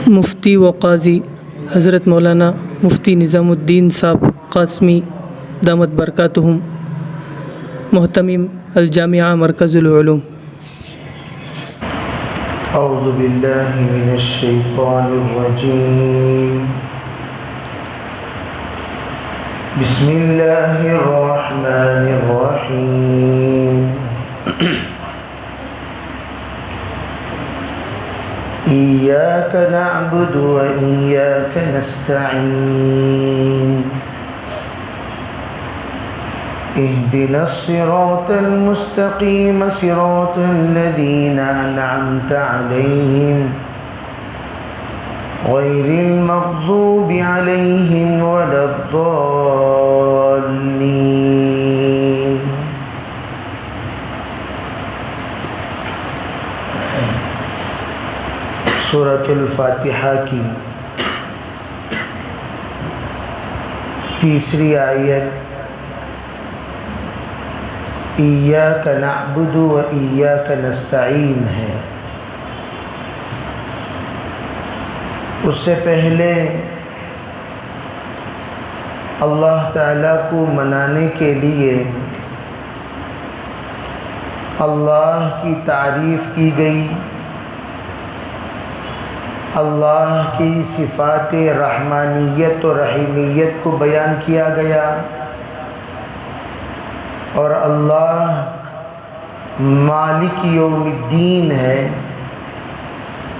مفتی و قاضی حضرت مولانا مفتی نظام الدین صاحب قاسمی دامت برکاتہم، محتمم الجامعہ مرکز العلوم۔ اعوذ باللہ من الشیطان الرجیم، بسم اللہ الرحمن الرحیم۔ ایاک نعبد و ایاک نستعین، اهدنا الصراط المستقیم صراط الذین انعمت علیہم غیر المغضوب علیہم ولا الضالین۔ سورۃ الفاتحہ کی تیسری آیت ایاک نعبد و ایاک نستعین ہے۔ اس سے پہلے اللہ تعالیٰ کو منانے کے لیے اللہ کی تعریف کی گئی، اللہ کی صفات رحمانیت و رحیمیت کو بیان کیا گیا، اور اللہ مالک یوم الدین ہے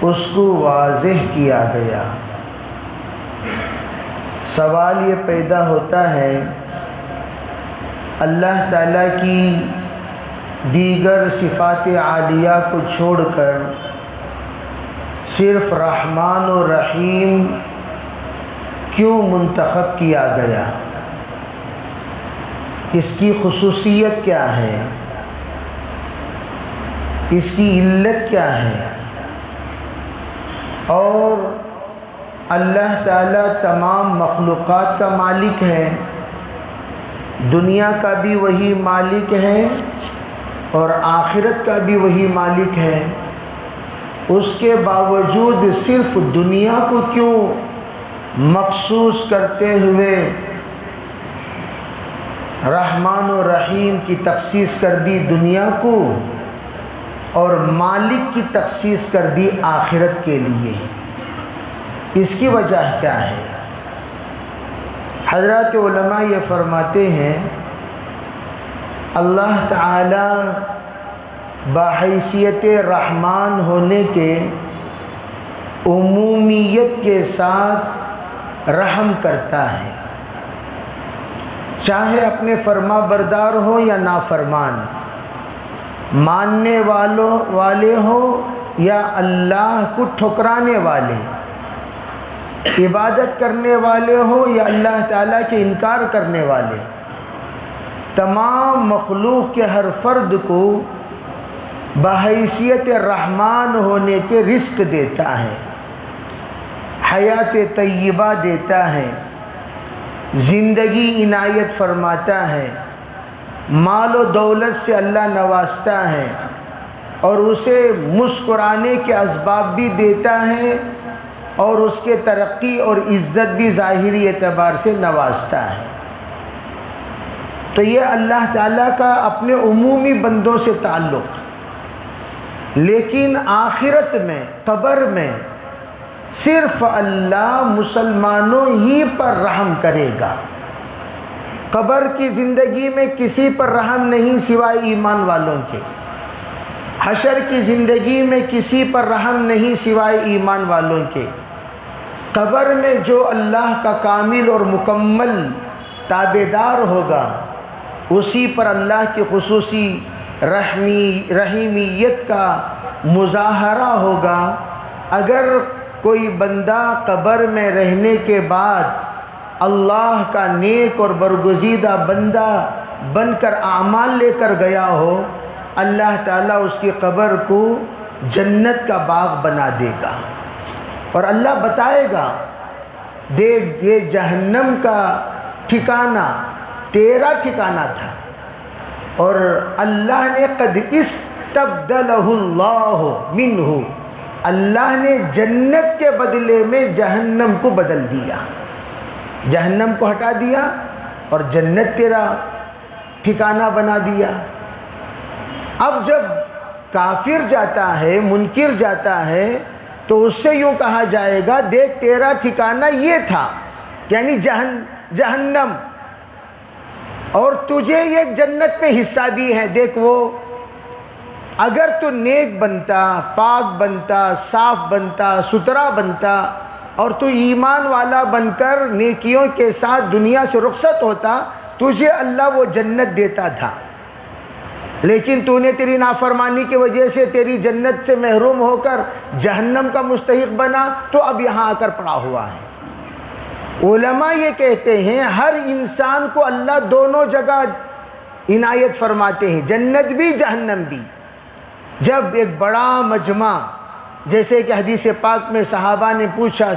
اس کو واضح کیا گیا۔ سوال یہ پیدا ہوتا ہے، اللہ تعالیٰ کی دیگر صفات عالیہ کو چھوڑ کر صرف رحمان و رحیم کیوں منتخب کیا گیا؟ اس کی خصوصیت کیا ہے؟ اس کی علت کیا ہے؟ اور اللہ تعالیٰ تمام مخلوقات کا مالک ہے، دنیا کا بھی وہی مالک ہے اور آخرت کا بھی وہی مالک ہے، اس کے باوجود صرف دنیا کو کیوں مخصوص کرتے ہوئے رحمان و رحیم کی تخصیص کر دی دنیا کو، اور مالک کی تخصیص کر دی آخرت کے لیے؟ اس کی وجہ کیا ہے؟ حضرات علماء یہ فرماتے ہیں، اللہ تعالی بحیثیت رحمان ہونے کے عمومیت کے ساتھ رحم کرتا ہے، چاہے اپنے فرما بردار ہو یا نافرمان، ماننے والے ہو یا اللہ کو ٹھکرانے والے، عبادت کرنے والے ہو یا اللہ تعالیٰ کے انکار کرنے والے، تمام مخلوق کے ہر فرد کو بحیثیت رحمان ہونے کے رزق دیتا ہے، حیات طیبہ دیتا ہے، زندگی عنایت فرماتا ہے، مال و دولت سے اللہ نوازتا ہے، اور اسے مسکرانے کے اسباب بھی دیتا ہے، اور اس کے ترقی اور عزت بھی ظاہری اعتبار سے نوازتا ہے۔ تو یہ اللہ تعالیٰ کا اپنے عمومی بندوں سے تعلق، لیکن آخرت میں، قبر میں صرف اللہ مسلمانوں ہی پر رحم کرے گا۔ قبر کی زندگی میں کسی پر رحم نہیں سوائے ایمان والوں کے، حشر کی زندگی میں کسی پر رحم نہیں سوائے ایمان والوں کے۔ قبر میں جو اللہ کا کامل اور مکمل تابعدار ہوگا، اسی پر اللہ کی خصوصی رحیمیت کا مظاہرہ ہوگا۔ اگر کوئی بندہ قبر میں رہنے کے بعد اللہ کا نیک اور برگزیدہ بندہ بن کر اعمال لے کر گیا ہو، اللہ تعالیٰ اس کی قبر کو جنت کا باغ بنا دے گا، اور اللہ بتائے گا، دیکھ یہ جہنم کا ٹھکانہ تیرا ٹھکانہ تھا، اور اللہ نے قد استبدلہ اللہ منہ، اللہ نے جنت کے بدلے میں جہنم کو بدل دیا، جہنم کو ہٹا دیا اور جنت تیرا ٹھکانہ بنا دیا۔ اب جب کافر جاتا ہے، منکر جاتا ہے، تو اس سے یوں کہا جائے گا دیکھ تیرا ٹھکانہ یہ تھا، یعنی جہنم، اور تجھے ایک جنت میں حصہ بھی ہے، دیکھ وہ اگر تو نیک بنتا، پاک بنتا، صاف بنتا، ستھرا بنتا، اور تو ایمان والا بن کر نیکیوں کے ساتھ دنیا سے رخصت ہوتا، تجھے اللہ وہ جنت دیتا تھا، لیکن تو نے تیری نافرمانی کی وجہ سے تیری جنت سے محروم ہو کر جہنم کا مستحق بنا، تو اب یہاں آ کر پڑا ہوا ہے۔ علماء یہ کہتے ہیں ہر انسان کو اللہ دونوں جگہ عنایت فرماتے ہیں، جنت بھی جہنم بھی۔ جب ایک بڑا مجمع، جیسے کہ حدیث پاک میں صحابہ نے پوچھا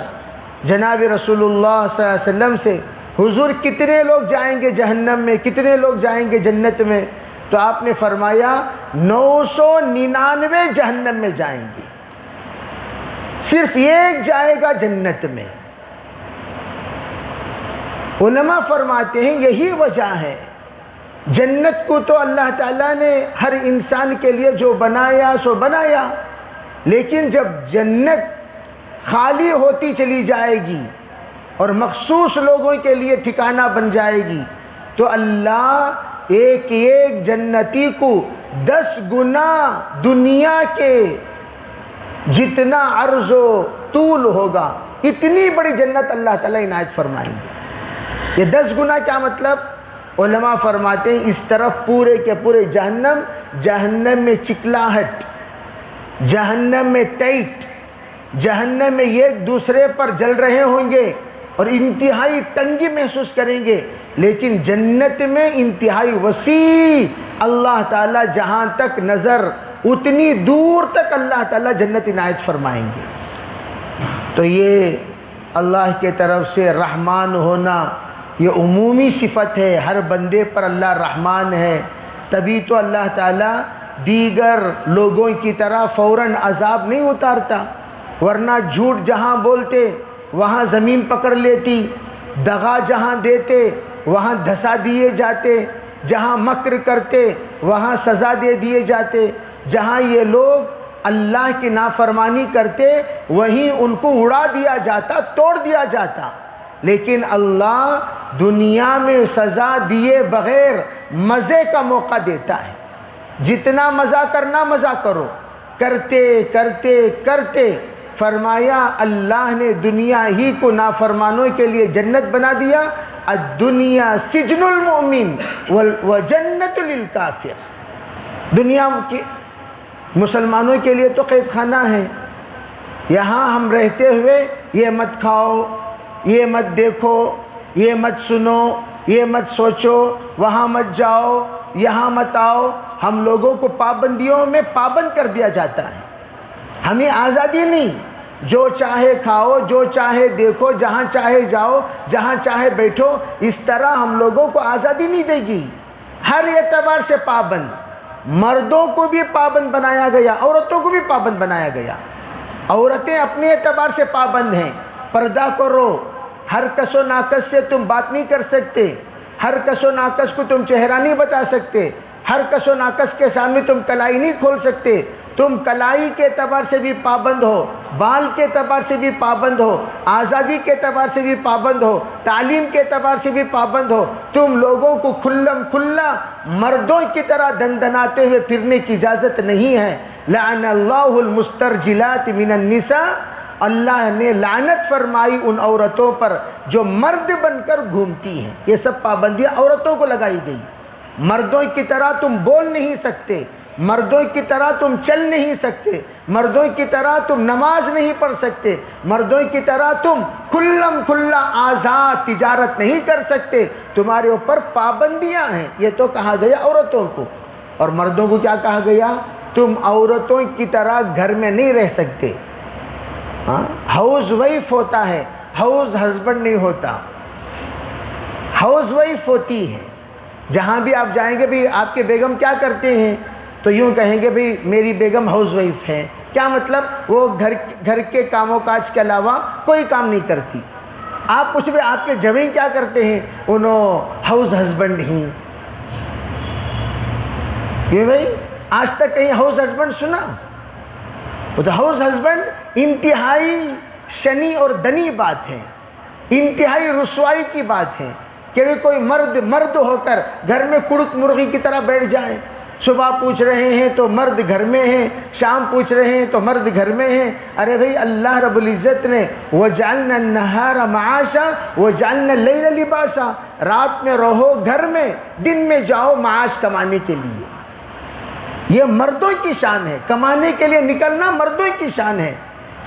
جناب رسول اللہ صلی اللہ علیہ وسلم سے، حضور کتنے لوگ جائیں گے جہنم میں، کتنے لوگ جائیں گے جنت میں؟ تو آپ نے فرمایا 999 جہنم میں جائیں گے، صرف ایک جائے گا جنت میں۔ علماء فرماتے ہیں یہی وجہ ہے، جنت کو تو اللہ تعالیٰ نے ہر انسان کے لیے جو بنایا سو بنایا، لیکن جب جنت خالی ہوتی چلی جائے گی اور مخصوص لوگوں کے لیے ٹھکانہ بن جائے گی، تو اللہ ایک ایک جنتی کو 10 گنا دنیا کے جتنا عرض و طول ہوگا اتنی بڑی جنت اللہ تعالیٰ عنایت فرمائیں گے۔ یہ 10 گنا کیا مطلب؟ علماء فرماتے ہیں اس طرف پورے کے پورے جہنم، جہنم میں چکلاہٹ، جہنم میں ٹائٹ، جہنم میں ایک دوسرے پر جل رہے ہوں گے اور انتہائی تنگی محسوس کریں گے، لیکن جنت میں انتہائی وسیع، اللہ تعالیٰ جہاں تک نظر اتنی دور تک اللہ تعالیٰ جنت عنایت فرمائیں گے۔ تو یہ اللہ کے طرف سے رحمان ہونا یہ عمومی صفت ہے، ہر بندے پر اللہ رحمان ہے، تبھی تو اللہ تعالیٰ دیگر لوگوں کی طرح فوراً عذاب نہیں اتارتا، ورنہ جھوٹ جہاں بولتے وہاں زمین پکڑ لیتی، دغا جہاں دیتے وہاں دھسا دیے جاتے، جہاں مکر کرتے وہاں سزا دے دیے جاتے، جہاں یہ لوگ اللہ کی نافرمانی کرتے وہیں ان کو اڑا دیا جاتا، توڑ دیا جاتا، لیکن اللہ دنیا میں سزا دیے بغیر مزے کا موقع دیتا ہے، جتنا مزہ کرنا مزہ کرو، کرتے کرتے کرتے فرمایا اللہ نے دنیا ہی کو نافرمانوں کے لیے جنت بنا دیا، الدنیا سجن المؤمن وجنت للکافر، دنیا کی مسلمانوں کے لیے تو قید خانہ ہے، یہاں ہم رہتے ہوئے یہ مت کھاؤ، یہ مت دیکھو، یہ مت سنو، یہ مت سوچو، وہاں مت جاؤ، یہاں مت آؤ، ہم لوگوں کو پابندیوں میں پابند کر دیا جاتا ہے، ہمیں آزادی نہیں، جو چاہے کھاؤ، جو چاہے دیکھو، جہاں چاہے جاؤ، جہاں چاہے بیٹھو، اس طرح ہم لوگوں کو آزادی نہیں دے گی، ہر اعتبار سے پابند، مردوں کو بھی پابند بنایا گیا، عورتوں کو بھی پابند بنایا گیا، عورتیں اپنے اعتبار سے پابند ہیں، پردہ کرو، ہر کس و ناقص سے تم بات نہیں کر سکتے، ہر کس و ناقص کو تم چہرہ نہیں بتا سکتے، ہر کس و ناقص کے سامنے تم کلائی نہیں کھول سکتے، تم کلائی کے اعتبار سے بھی پابند ہو، بال کے اعتبار سے بھی پابند ہو، آزادی کے اعتبار سے بھی پابند ہو، تعلیم کے اعتبار سے بھی پابند ہو، تم لوگوں کو کھلم کھلا مردوں کی طرح دندناتے ہوئے پھرنے کی اجازت نہیں ہے۔ لعن اللہ المسترجلات من النساء، اللہ نے لعنت فرمائی ان عورتوں پر جو مرد بن کر گھومتی ہیں، یہ سب پابندیاں عورتوں کو لگائی گئی، مردوں کی طرح تم بول نہیں سکتے، مردوں کی طرح تم چل نہیں سکتے، مردوں کی طرح تم نماز نہیں پڑھ سکتے، مردوں کی طرح تم کھلم کھلا آزاد تجارت نہیں کر سکتے، تمہارے اوپر پابندیاں ہیں، یہ تو کہا گیا عورتوں کو، اور مردوں کو کیا کہا گیا؟ تم عورتوں کی طرح گھر میں نہیں رہ سکتے، ہاؤس وائف ہوتا ہے، ہاؤس ہسبینڈ نہیں ہوتا، ہاؤس وائف ہوتی ہے، جہاں بھی آپ جائیں گے بھی آپ کے بیگم کیا کرتے ہیں؟ تو یوں کہیں گے بھئی میری بیگم ہاؤس وائف ہے، کیا مطلب؟ وہ گھر کے کام و کاج کے علاوہ کوئی کام نہیں کرتی۔ آپ پوچھ بھی آپ کے جویں کیا کرتے ہیں؟ انہوں ہاؤس ہسبینڈ ہی۔ یہ بھئی آج تک کہیں ہاؤس ہسبینڈ سنا؟ وہ تو ہاؤس ہسبینڈ انتہائی شنی اور دنی بات ہے، انتہائی رسوائی کی بات ہے کہ کوئی مرد ہو کر گھر میں کڑک مرغی کی طرح بیٹھ جائے۔ صبح پوچھ رہے ہیں تو مرد گھر میں ہیں، شام پوچھ رہے ہیں تو مرد گھر میں ہیں۔ ارے بھئی اللہ رب العزت نے وَجَعَلْنَا النَّهَارَ مَعَاشًا وَجَعَلْنَا اللَّيْلَ لِبَاسًا، رات میں رہو گھر میں، دن میں جاؤ معاش کمانے کے لیے۔ یہ مردوں کی شان ہے، کمانے کے لیے نکلنا مردوں کی شان ہے۔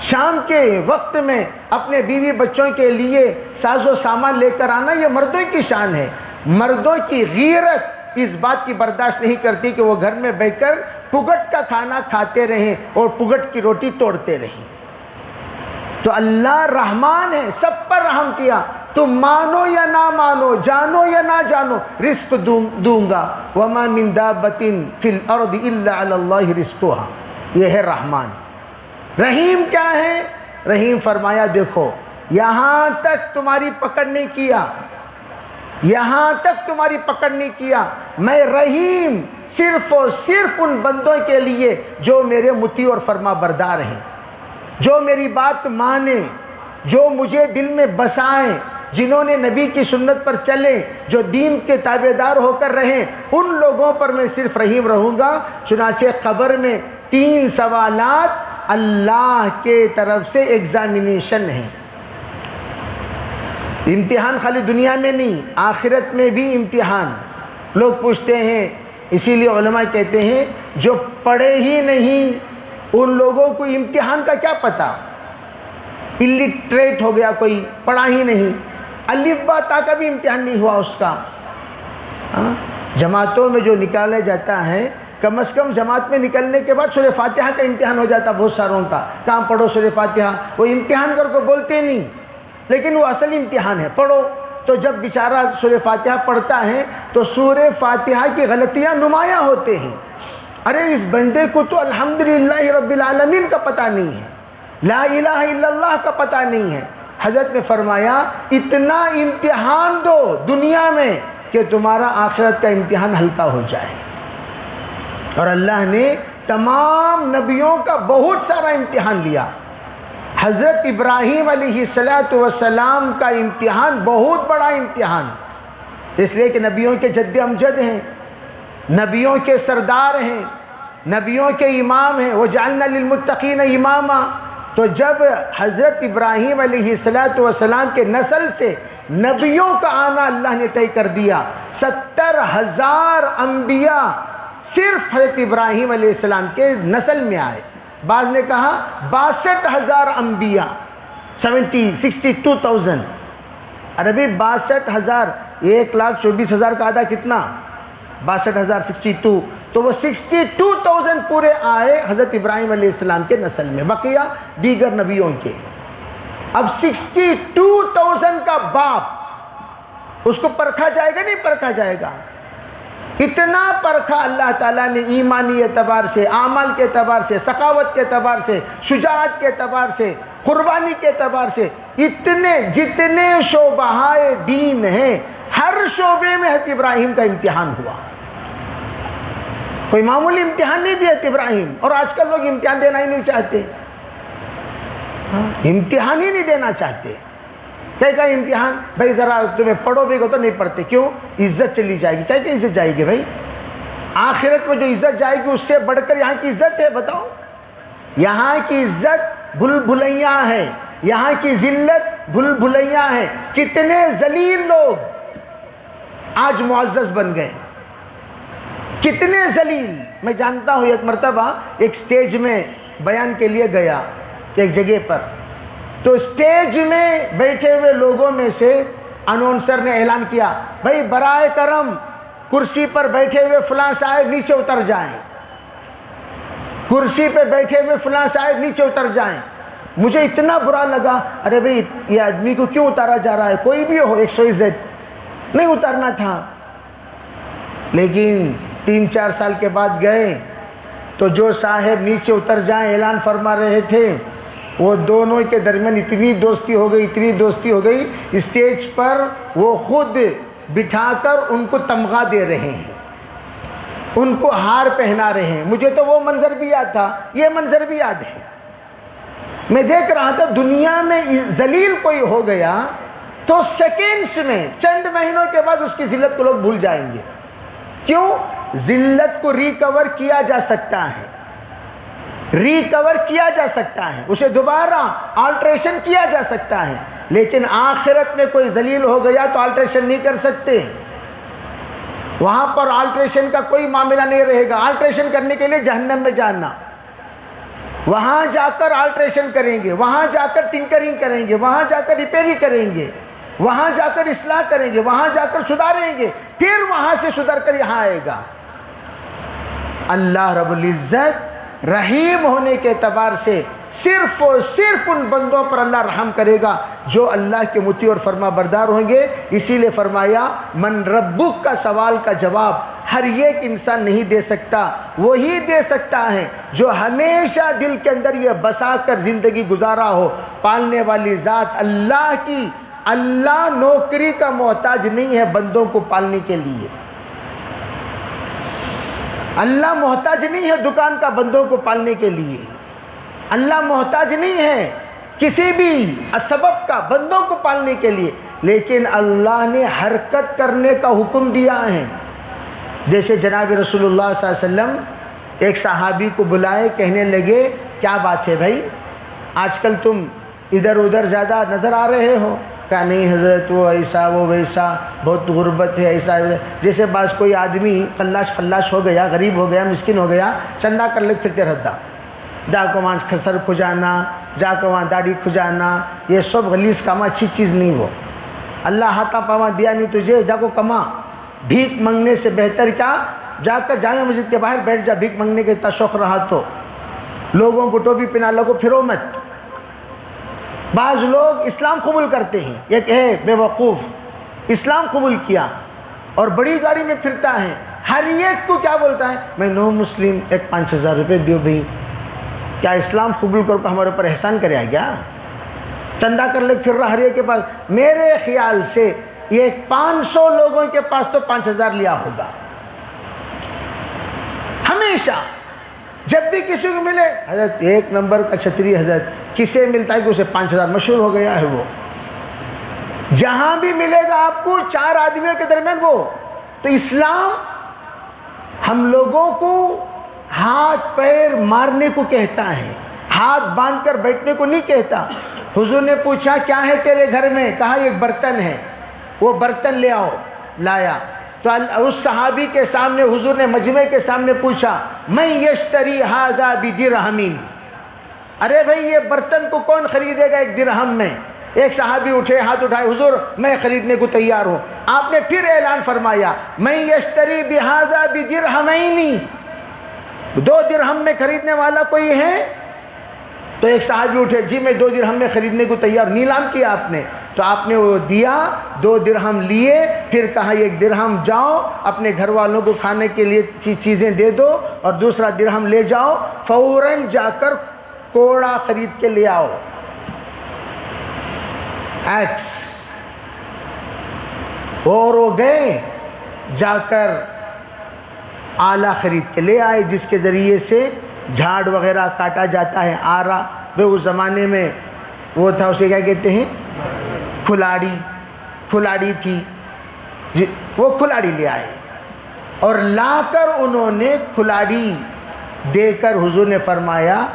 شام کے وقت میں اپنے بیوی بچوں کے لیے ساز و سامان لے کر آنا، یہ مردوں کی شان ہے۔ مردوں کی غیرت اس بات کی برداشت نہیں کرتی کہ وہ گھر میں بیٹھ کر پگٹ کا کھانا کھاتے رہیں اور پگٹ کی روٹی توڑتے رہیں۔ تو اللہ رحمان ہے، سب پر رحم کیا، تم مانو یا نہ مانو، جانو یا نہ جانو، رزق دوں گا۔ وَمَا مِن دَابَّةٍ فِي الْأَرْضِ إِلَّا عَلَى اللَّهِ رِزْقُهَا، یہ ہے رحمان۔ رحیم کیا ہے؟ رحیم فرمایا دیکھو یہاں تک تمہاری پکڑ نہیں کیا، یہاں تک تمہاری پکڑ نہیں کیا، میں رحیم صرف اور صرف ان بندوں کے لیے جو میرے مطیع اور فرما بردار ہیں، جو میری بات مانیں، جو مجھے دل میں بسائیں، جنہوں نے نبی کی سنت پر چلے، جو دین کے تابعدار ہو کر رہیں، ان لوگوں پر میں صرف رحیم رہوں گا۔ چنانچہ قبر میں 3 سوالات اللہ کے طرف سے ایگزامینیشن ہیں۔ امتحان خالی دنیا میں نہیں، آخرت میں بھی امتحان۔ لوگ پوچھتے ہیں، اسی لیے علماء کہتے ہیں جو پڑھے ہی نہیں ان لوگوں کو امتحان کا کیا پتہ؟ الٹریٹ ہو گیا کوئی، پڑھا ہی نہیں، الف با تا کا بھی امتحان نہیں ہوا اس کا۔ جماعتوں میں جو نکالا جاتا ہے، کم از کم جماعت میں نکلنے کے بعد سورہ فاتحہ کا امتحان ہو جاتا بہت ساروں کا، کہاں پڑھو سورہ فاتحہ، وہ امتحان کر کو بولتے نہیں، لیکن وہ اصل امتحان ہے، پڑھو۔ تو جب بیچارہ سورہ فاتحہ پڑھتا ہے تو سورہ فاتحہ کی غلطیاں نمایاں ہوتے ہیں۔ ارے اس بندے کو تو الحمدللہ رب العالمین کا پتہ نہیں ہے، لا الہ الا اللہ کا پتہ نہیں ہے۔ حضرت نے فرمایا اتنا امتحان دو دنیا میں کہ تمہارا آخرت کا امتحان ہلکا ہو جائے۔ اور اللہ نے تمام نبیوں کا بہت سارا امتحان لیا۔ حضرت ابراہیم علیہ السلام کا امتحان بہت بڑا امتحان، اس لیے کہ نبیوں کے جد امجد ہیں، نبیوں کے سردار ہیں، نبیوں کے امام ہیں، وَجَعَلْنَا لِلْمُتَّقِينَ إِمَامًا۔ تو جب حضرت ابراہیم علیہ السلام کے نسل سے نبیوں کا آنا اللہ نے طے کر دیا، 70,000 انبیاء صرف حضرت ابراہیم علیہ السلام کے نسل میں آئے۔ بعض نے کہا 62,000 انبیاء، 62,000۔ عربی 62,000، 1,24,000 کا آدھا کتنا؟ 62,000 62، تو وہ 62,000 پورے آئے حضرت ابراہیم علیہ السلام کے نسل میں، بقیہ دیگر نبیوں کے۔ اب 62,000 کا باپ، اس کو پرکھا جائے گا نہیں پرکھا جائے گا؟ اتنا پرکھا اللہ تعالیٰ نے ایمانی اعتبار سے، اعمال کے اعتبار سے، سخاوت کے اعتبار سے، شجاعت کے اعتبار سے، قربانی کے اعتبار سے، جتنے شعبۂ دین ہیں ہر شعبے میں حضرت ابراہیم کا امتحان ہوا۔ کوئی معمولی امتحان نہیں دیا حضرت ابراہیم، اور آج کل لوگ امتحان دینا ہی نہیں چاہتے، امتحان ہی نہیں دینا چاہتے۔ کیا امتحان؟ بھائی ذرا تمہیں پڑھو بھی گو تو نہیں پڑھتے، کیوں؟ عزت چلی جائے گی۔ کیا عزت جائے گی بھائی؟ آخرت میں جو عزت جائے گی اس سے بڑھ کر یہاں کی عزت ہے؟ بتاؤ، یہاں کی عزت بھول بھلیاں ہے، یہاں کی ذلت بھول بھلیاں ہے۔ کتنے ذلیل لوگ آج معزز بن گئے، کتنے ذلیل۔ میں جانتا ہوں ایک مرتبہ ایک سٹیج میں بیان کے لیے گیا ایک جگہ پر، تو سٹیج میں بیٹھے ہوئے لوگوں میں سے اناؤنسر نے اعلان کیا، بھائی برائے کرم کرسی پر بیٹھے ہوئے فلاں صاحب نیچے اتر جائیں، کرسی پہ بیٹھے ہوئے فلاں صاحب نیچے اتر جائیں۔ مجھے اتنا برا لگا، ارے بھئی یہ آدمی کو کیوں اتارا جا رہا ہے؟ کوئی بھی ہو، 100 نہیں اترنا تھا۔ لیکن 3-4 سال کے بعد گئے تو جو صاحب نیچے اتر جائیں اعلان فرما رہے تھے، وہ دونوں کے درمیان اتنی دوستی ہو گئی، اسٹیج پر وہ خود بٹھا کر ان کو تمغہ دے رہے ہیں، ان کو ہار پہنا رہے ہیں۔ مجھے تو وہ منظر بھی یاد تھا، یہ منظر بھی یاد ہے۔ میں دیکھ رہا تھا دنیا میں ذلیل کوئی ہو گیا تو سیکنڈز میں، چند مہینوں کے بعد اس کی ذلت کو لوگ بھول جائیں گے۔ کیوں؟ ذلت کو ریکور کیا جا سکتا ہے، اسے دوبارہ آلٹریشن کیا جا سکتا ہے، لیکن آخرت میں کوئی ذلیل ہو گیا تو آلٹریشن نہیں کر سکتے۔ وہاں پر آلٹریشن کا کوئی معاملہ نہیں رہے گا۔ آلٹریشن کرنے کے لیے جہنم میں جانا، وہاں جا کر آلٹریشن کریں گے، وہاں جا کر ٹنکرنگ کریں گے، وہاں جا کر ریپیئرنگ کریں گے، وہاں جا کر اصلاح کریں گے، وہاں جا کر سدھاریں گے، پھر وہاں سے سدھر کر یہاں آئے گا۔ اللہ رب العزت رحیم ہونے کے اعتبار سے صرف اور صرف ان بندوں پر اللہ رحم کرے گا جو اللہ کے مطیع اور فرما بردار ہوں گے۔ اسی لیے فرمایا من ربک کا سوال کا جواب ہر ایک انسان نہیں دے سکتا، وہی دے سکتا ہے جو ہمیشہ دل کے اندر یہ بسا کر زندگی گزارا ہو، پالنے والی ذات اللہ کی۔ اللہ نوکری کا محتاج نہیں ہے بندوں کو پالنے کے لیے، اللہ محتاج نہیں ہے دکان کا بندوں کو پالنے کے لیے، اللہ محتاج نہیں ہے کسی بھی سبب کا بندوں کو پالنے کے لیے، لیکن اللہ نے حرکت کرنے کا حکم دیا ہے۔ جیسے جناب رسول اللہ صلی اللہ علیہ وسلم ایک صحابی کو بلائے، کہنے لگے کیا بات ہے بھائی، آج کل تم ادھر ادھر زیادہ نظر آ رہے ہو؟ کہا نہیں حضرت، وہ ایسا وہ ویسا، بہت غربت ہے، ایسا جیسے بعض کوئی آدمی فلاش فلاش ہو گیا، غریب ہو گیا، مسکین ہو گیا، چندہ کر لے پھرتے رہتا، جا کو وہاں خسر کھجانا، جا کو وہاں داڑھی کھجانا، یہ سب غلیظ کام، اچھی چیز نہیں وہ۔ اللہ ہاتھا پاواں دیا نہیں تجھے، جا کو کما۔ بھیک منگنے سے بہتر کیا، جا کر جامع مسجد کے باہر بیٹھ جا، بھیک منگنے کے اتنا شوق رہا تو لوگوں کو ٹوپی پہنا لو کو پھرو مت۔ بعض لوگ اسلام قبول کرتے ہیں، ایک ہے بے وقوف اسلام قبول کیا اور بڑی گاڑی میں پھرتا ہے، ہر ایک کو کیا بولتا ہے، میں نو مسلم، ایک 5000 روپے دیو بھائی۔ کیا اسلام قبول کر کے ہمارے اوپر احسان کرے گا؟ چندہ کر لے پھر رہا ہر ایک کے پاس۔ میرے خیال سے یہ 500 لوگوں کے پاس تو 5000 لیا ہوگا ہمیشہ۔ جب بھی کسی کو ملے، حضرت ایک نمبر کا چھتری حضرت، کسے ملتا ہے کہ اسے 5000 مشہور ہو گیا ہے وہ۔ جہاں بھی ملے گا آپ کو 4 آدمیوں کے درمیان وہ۔ تو اسلام ہم لوگوں کو ہاتھ پیر مارنے کو کہتا ہے، ہاتھ باندھ کر بیٹھنے کو نہیں کہتا۔ حضور نے پوچھا کیا ہے تیرے گھر میں؟ کہا ایک برتن ہے، وہ برتن لے آؤ، لایا۔ تو اس صحابی کے سامنے حضور نے مجمع کے سامنے پوچھا من یشتری ھذا بدرہم، ارے بھائی یہ برتن کو کون خریدے گا 1 درہم میں؟ ایک صحابی اٹھے، ہاتھ اٹھائے، حضور میں خریدنے کو تیار ہوں۔ آپ نے پھر اعلان فرمایا من یشتری بھذا بدرہمین، 2 درہم میں خریدنے والا کوئی ہے؟ تو ایک صحابی اٹھے، جی میں 2 درہم میں خریدنے کو تیار۔ نیلام کیا آپ نے؟ تو آپ نے وہ دیا، 2 درہم لیے، پھر کہا 1 درہم جاؤ اپنے گھر والوں کو کھانے کے لیے چیزیں دے دو، اور دوسرا درہم لے جاؤ فوراً جا کر کوڑا خرید کے لے آؤ، ایکس۔ اور وہ گئے جا کر آلہ خرید کے لے آئے، جس کے ذریعے سے جھاڑ وغیرہ کاٹا جاتا ہے، آرا۔ وہ اس زمانے میں وہ تھا، اسے کیا کہتے ہیں، کھلاڑی تھی، وہ کھلاڑی لے آئے، اور لا کر انہوں نے کھلاڑی دے کر حضور نے فرمایا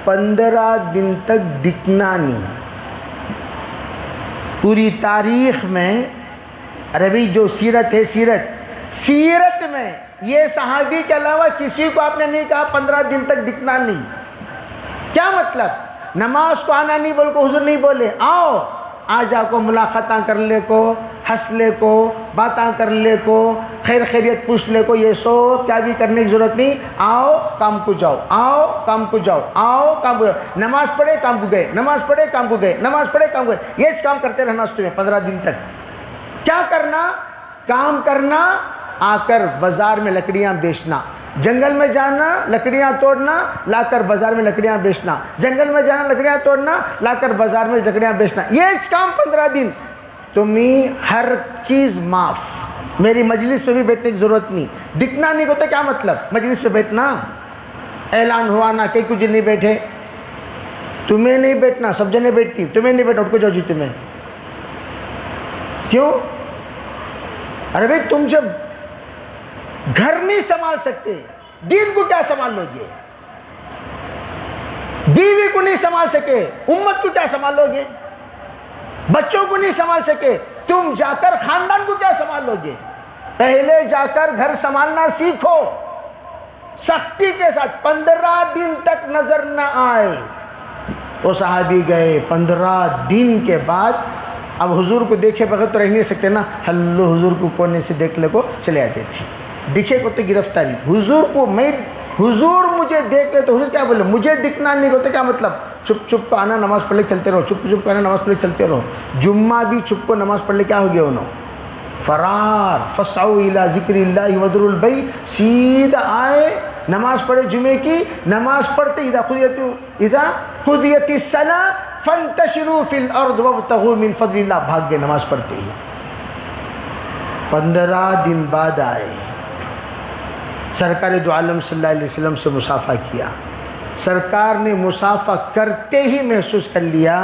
15 دن تک دکھنا نہیں۔ پوری تاریخ میں، ارے بھائی جو سیرت ہے، سیرت میں یہ صحابی کے علاوہ کسی کو آپ نے نہیں کہا 15 دن تک دکھنا نہیں۔ کیا مطلب؟ نماز کو آنا نہیں بول کو حضور نہیں بولے، آؤ آ جا کو ملاقاتاں کر لے کو، ہنس لے کو، باتاں کر لے کو، خیر خیریت پوچھ لے کو، یہ سو کیا بھی کرنے کی ضرورت نہیں، آؤ کام کو جاؤ، آؤ کام کو جاؤ، آؤ کام کو جاؤ، نماز پڑھے کام کو گئے، نماز پڑھے کام کو گئے، نماز پڑھے کام کو گئے، یہ کام کرتے رہنا اس میں 15 دن تک۔ کیا کرنا؟ کام کرنا آ کر بازار میں لکڑیاں بیچنا، جنگل میں جانا لکڑیاں توڑنا لا کر بازار میں لکڑیاں بیچنا، جنگل میں جانا لکڑیاں توڑنا لا کر بازار میں لکڑیاں بیچنا، یہ کام 15 دن تمہیں ہر چیز معاف۔ میری مجلس پہ بھی بیٹھنے کی ضرورت نہیں، دکھنا نہیں ہوتا کیا مطلب؟ مجلس پہ بیٹھنا اعلان ہوا نا کہ کچھ نہیں بیٹھے، تمہیں نہیں بیٹھنا، سب جنے بیٹھتی، تمہیں نہیں بیٹھنا، اٹھ کو جاؤ جی تمہیں، کیوں؟ ارے بھائی تم جب گھر نہیں سنبھال سکتے دین کو کیا سنبھال لو گے؟ بیوی کو نہیں سنبھال سکے امت کو کیا سنبھال لو گے؟ بچوں کو نہیں سنبھال سکے تم جا کر خاندان کو کیا سنبھال لو گے؟ پہلے جا کر گھر سنبھالنا سیکھو سختی کے ساتھ۔ 15 دن تک نظر نہ آئے وہ صحابی گئے، 15 دن کے بعد اب حضور کو دیکھے بغیر تو رہ نہیں سکتے نا، ہلو حضور کو کونے سے دیکھ لے کو چلے آتے تھے، دکھے کو تو گرفتاری، حضور کو میں حضور مجھے دیکھ لے تو حضور کیا بولے؟ مجھے دکھنا نہیں ہوتا کیا مطلب؟ چھپ چھپ کو آنا نماز پڑھ لے چلتے رہو، چھپ چھپ کو آنا نماز پڑھ لے چلتے رہو۔ جمعہ بھی چھپ کو نماز پڑھ لے کیا ہو گیا انہوں؟ فرار۔ فسعوا الی ذکر اللہ وذروا البیع، سیدھا آئے نماز پڑھے جمعے کی، نماز پڑھتے اذا قضیت الصلاۃ فانتشروا فی الارض وابتغوا من فضل اللہ، بھاگ گئے نماز پڑھتے ہی۔ 15 دن بعد آئے، سرکار دو عالم صلی اللہ علیہ وسلم سے مصافحہ کیا، سرکار نے مصافحہ کرتے ہی محسوس کر لیا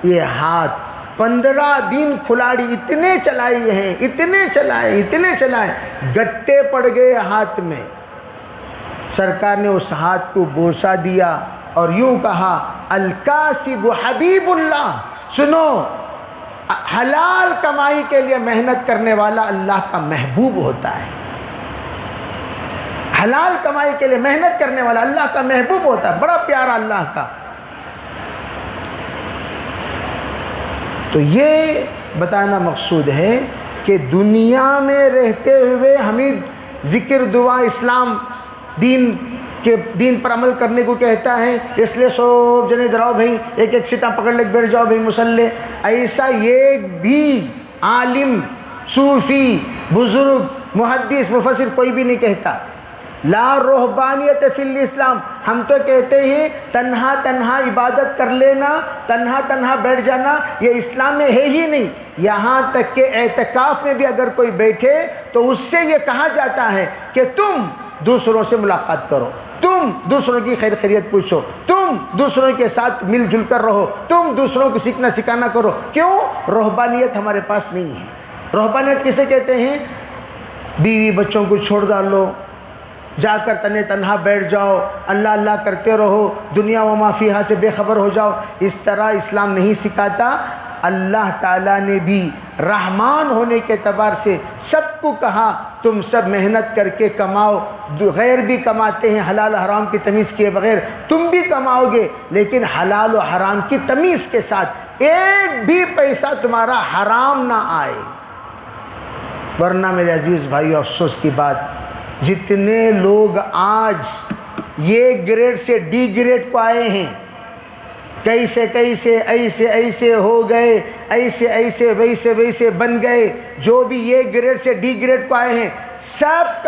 یہ ہاتھ 15 دن کھلاڑی اتنے چلائے ہیں، اتنے چلائے گٹے پڑ گئے ہاتھ میں۔ سرکار نے اس ہاتھ کو بوسہ دیا اور یوں کہا الکاسب حبیب اللہ، سنو حلال کمائی کے لیے محنت کرنے والا اللہ کا محبوب ہوتا ہے، حلال کمائی کے لیے محنت کرنے والا اللہ کا محبوب ہوتا ہے، بڑا پیارا اللہ کا۔ تو یہ بتانا مقصود ہے کہ دنیا میں رہتے ہوئے ہمیں ذکر دعا اسلام دین پر عمل کرنے کو کہتا ہے، اس لیے سب جنے دراؤ بھائی ایک ایک سیٹاں پکڑ لے بیٹھ جاؤ بھائی مسلح، ایسا ایک بھی عالم صوفی بزرگ محدث مفسر کوئی بھی نہیں کہتا۔ لا رہبانیت فی الاسلام، ہم تو کہتے ہیں تنہا عبادت کر لینا، تنہا بیٹھ جانا، یہ اسلام میں ہے ہی نہیں۔ یہاں تک کہ اعتکاف میں بھی اگر کوئی بیٹھے تو اس سے یہ کہا جاتا ہے کہ تم دوسروں سے ملاقات کرو، تم دوسروں کی خیر خیریت پوچھو، تم دوسروں کے ساتھ مل جل کر رہو، تم دوسروں کو سیکھنا سکھانا کرو۔ کیوں؟ رہبانیت ہمارے پاس نہیں ہے۔ رہبانیت کسے کہتے ہیں؟ بیوی بچوں کو چھوڑ ڈالو، جا کر تنہا بیٹھ جاؤ، اللہ اللہ کرتے رہو، دنیا و ما فیہا سے بے خبر ہو جاؤ، اس طرح اسلام نہیں سکھاتا۔ اللہ تعالیٰ نے بھی رحمان ہونے کے اعتبار سے سب کو کہا تم سب محنت کر کے کماؤ، غیر بھی کماتے ہیں حلال و حرام کی تمیز کیے بغیر، تم بھی کماؤ گے لیکن حلال و حرام کی تمیز کے ساتھ، ایک بھی پیسہ تمہارا حرام نہ آئے۔ ورنہ میرے عزیز بھائیو افسوس کی بات، جتنے لوگ آج یہ گریڈ سے ڈی گریڈ کو آئے ہیں، کیسے ایسے ہو گئے، ایسے ویسے بن گئے، جو بھی یہ گریڈ سے ڈی گریڈ کو آئے ہیں، سب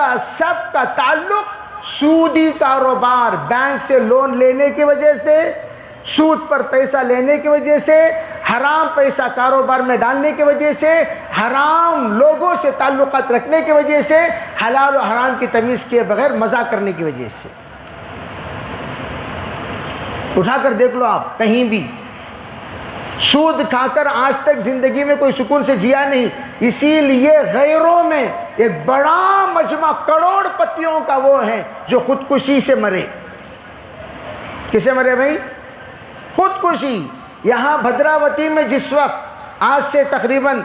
کا تعلق سودی کاروبار، بینک سے لون لینے کی وجہ سے، سود پر پیسہ لینے کی وجہ سے، حرام پیسہ کاروبار میں ڈالنے کی وجہ سے، حرام لوگوں سے تعلقات رکھنے کی وجہ سے، حلال و حرام کی تمیز کیے بغیر مزاح کرنے کی وجہ سے۔ اٹھا کر دیکھ لو آپ، کہیں بھی سود کھا کر آج تک زندگی میں کوئی سکون سے جیا نہیں، اسی لیے غیروں میں ایک بڑا مجمع کروڑ پتیوں کا وہ ہے جو خودکشی سے مرے۔ کسے مرے بھائی؟ خودکشی۔ یہاں بھدراوتی میں جس وقت آج سے تقریباً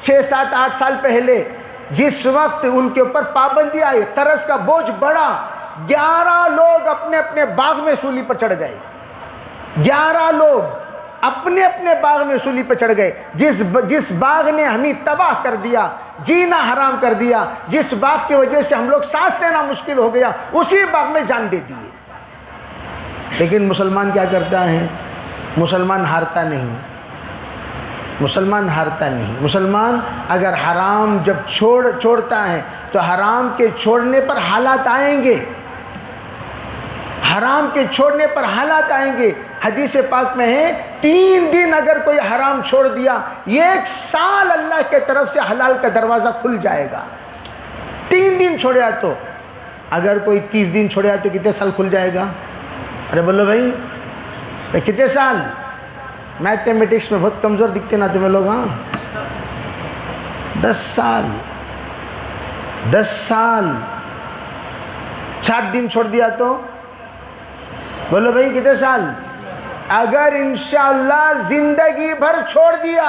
6 7 8 سال پہلے جس وقت ان کے اوپر پابندی آئی، قرض کا بوجھ بڑا، 11 لوگ اپنے اپنے باغ میں سولی پر چڑھ گئے، 11 لوگ اپنے اپنے باغ میں سولی پر چڑھ گئے۔ جس باغ نے ہمیں تباہ کر دیا، جینا حرام کر دیا، جس باغ کی وجہ سے ہم لوگ سانس لینا مشکل ہو گیا، اسی باغ میں جان دے دیے۔ لیکن مسلمان کیا کرتا ہے؟ مسلمان ہارتا نہیں، مسلمان ہارتا نہیں۔ مسلمان اگر حرام جب چھوڑتا ہے تو حرام کے چھوڑنے پر حالات آئیں گے، حرام کے چھوڑنے پر حالات آئیں گے۔ حدیث پاک میں ہے 3 دن اگر کوئی حرام چھوڑ دیا 1 سال اللہ کے طرف سے حلال کا دروازہ کھل جائے گا۔ 3 دن چھوڑیا تو، اگر کوئی 30 دن چھوڑیا تو کتنے سال کھل جائے گا؟ ارے بولو بھائی کتنے سال؟ میتھمیٹکس میں بہت کمزور دکھتے نا تمہیں لوگ، ہاں 10 سال 10 سال 60 دن چھوڑ دیا تو بولو بھائی کتنے سال؟ اگر انشاءاللہ زندگی بھر چھوڑ دیا،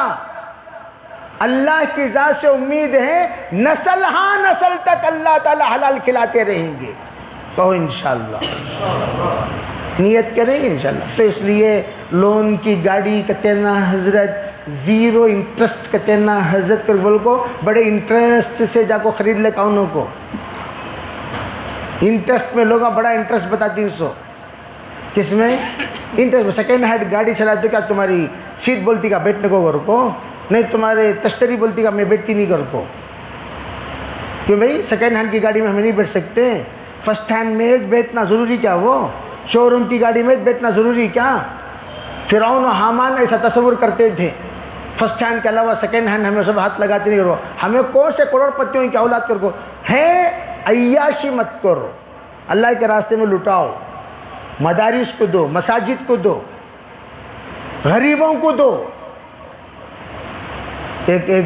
اللہ کی ذات سے امید ہے نسل ہاں نسل تک اللہ تعالی حلال کھلاتے رہیں گے، کہو انشاءاللہ، نیت کریں گے انشاءاللہ۔ تو اس لیے لون کی گاڑی کہتے نا حضرت، 0 انٹرسٹ کہتے نا حضرت، کر بول کو بڑے انٹرسٹ سے جا کو خرید لے کونوں کو، انٹرسٹ میں لوگا بڑا انٹرسٹ بتا 300، کس میں؟ انٹرسٹ میں۔ سیکنڈ ہینڈ گاڑی چلا تو کیا تمہاری سیٹ بولتی کا بیٹھنے کو گھر کو؟ نہیں، تمہارے تشتری بولتی کا میں بیٹھتی نہیں گھر کو، کیوں بھائی؟ سیکنڈ ہینڈ کی گاڑی میں ہم نہیں بیٹھ سکتے، فرسٹ ہینڈ میں بیٹھنا ضروری کیا؟ وہ شو روم کی گاڑی میں بیٹھنا ضروری کیا؟ فرعون و حامان ایسا تصور کرتے تھے، فرسٹ ہینڈ کے علاوہ سیکنڈ ہینڈ ہمیں سب ہاتھ لگاتے نہیں کرو، ہمیں کون سے کروڑ پتیوں کی اولاد کر کو ہے، عیاشی مت کرو، اللہ کے راستے میں لٹاؤ، مدارس کو دو، مساجد کو دو، غریبوں کو دو۔ ایک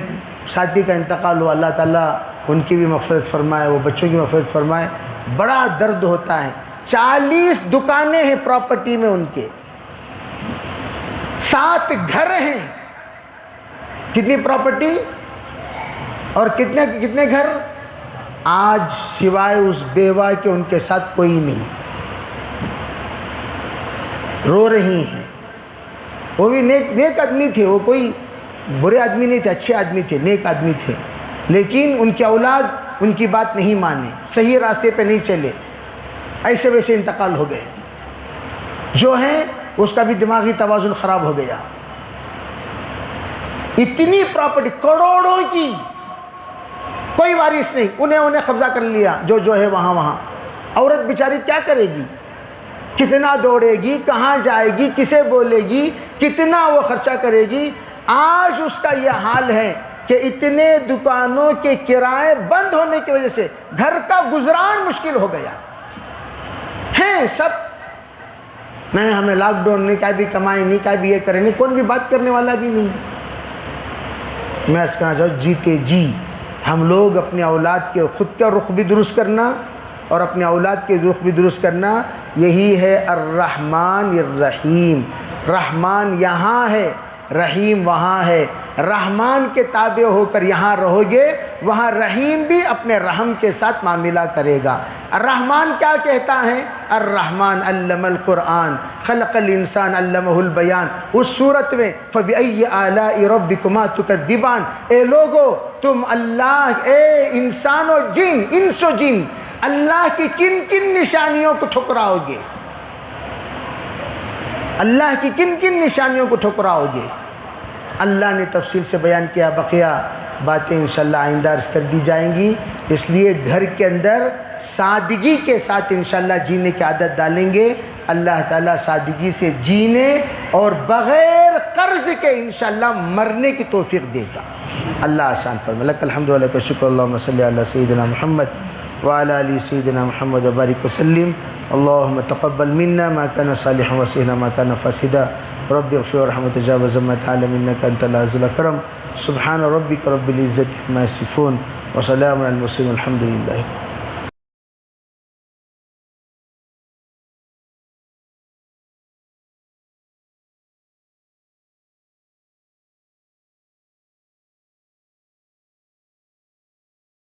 ساتھی کا انتقال ہوا، اللہ تعالیٰ ان کی بھی مغفرت فرمائے، وہ بچوں کی مغفرت فرمائے، بڑا درد ہوتا ہے۔ 40 دکانیں ہیں پراپرٹی میں ان کے، 7 گھر ہیں، کتنی پراپرٹی اور کتنے گھر؟ آج سوائے اس بیوہ کے ان کے ساتھ کوئی نہیں، رو رہی ہیں۔ وہ بھی نیک آدمی تھے، وہ کوئی برے آدمی نہیں تھے، اچھے آدمی تھے، نیک آدمی تھے، لیکن ان کی اولاد ان کی بات نہیں مانے، صحیح راستے پہ نہیں چلے، ایسے ویسے انتقال ہو گئے۔ جو ہے اس کا بھی دماغی توازن خراب ہو گیا۔ اتنی پراپرٹی کروڑوں کی، کوئی وارث نہیں، انہیں قبضہ کر لیا، جو ہے وہاں۔ عورت بیچاری کیا کرے گی؟ کتنا دوڑے گی، کہاں جائے گی، کسے بولے گی، کتنا وہ خرچہ کرے گی؟ آج اس کا یہ حال ہے کہ اتنے دکانوں کے کرائے بند ہونے کی وجہ سے گھر کا گزران مشکل ہو گیا ہے۔ سب نہیں، ہمیں لاک ڈاؤن نہیں، کیا بھی کمائیں نہیں، کیا بھی یہ کریں نہیں، کون بھی بات کرنے والا بھی نہیں۔ میں اس کہنا چاہوں جیتے جی ہم لوگ اپنے اولاد کے خود کا رخ بھی درست کرنا اور اپنے اولاد کے رخ بھی درست کرنا، یہی ہے الرحمن الرحیم۔ رحمان یہاں ہے، رحیم وہاں ہے۔ رحمان کے تابع ہو کر یہاں رہو گے، وہاں رحیم بھی اپنے رحم کے ساتھ معاملہ کرے گا۔ الرحمن کیا کہتا ہے؟ الرحمن علم القرآن خلق الانسان علمہ البیان۔ اس صورت میں فبأي آلاء ربكما تكذبان، اے لوگو تم اللہ، اے انسان و جن، انس و جن، اللہ کی کن کن نشانیوں کو ٹھکراؤ گے؟ اللہ کی کن کن نشانیوں کو ٹھکراؤ گے؟ اللہ نے تفصیل سے بیان کیا، بقیہ باتیں انشاءاللہ آئندہ عرض کر دی جائیں گی۔ اس لیے گھر کے اندر سادگی کے ساتھ انشاءاللہ جینے کی عادت ڈالیں گے، اللہ تعالیٰ سادگی سے جینے اور بغیر قرض کے انشاءاللہ مرنے کی توفیق دے گا۔ اللہ آسان فرمائے۔ لک الحمد و لک الشکر، اللہم صلی علی سیدنا محمد وعلی آل سیدنا محمد وبارک وسلم۔ اللہم تقبل منا ما کان صالحا وسینا ما کان فاسدا، رب اغفر ورحم وتجاوز ما تعلم انک انت العزیز الاکرم۔ سبحان ربک رب العزة عما یصفون وسلام علی المرسلین والحمد للہ۔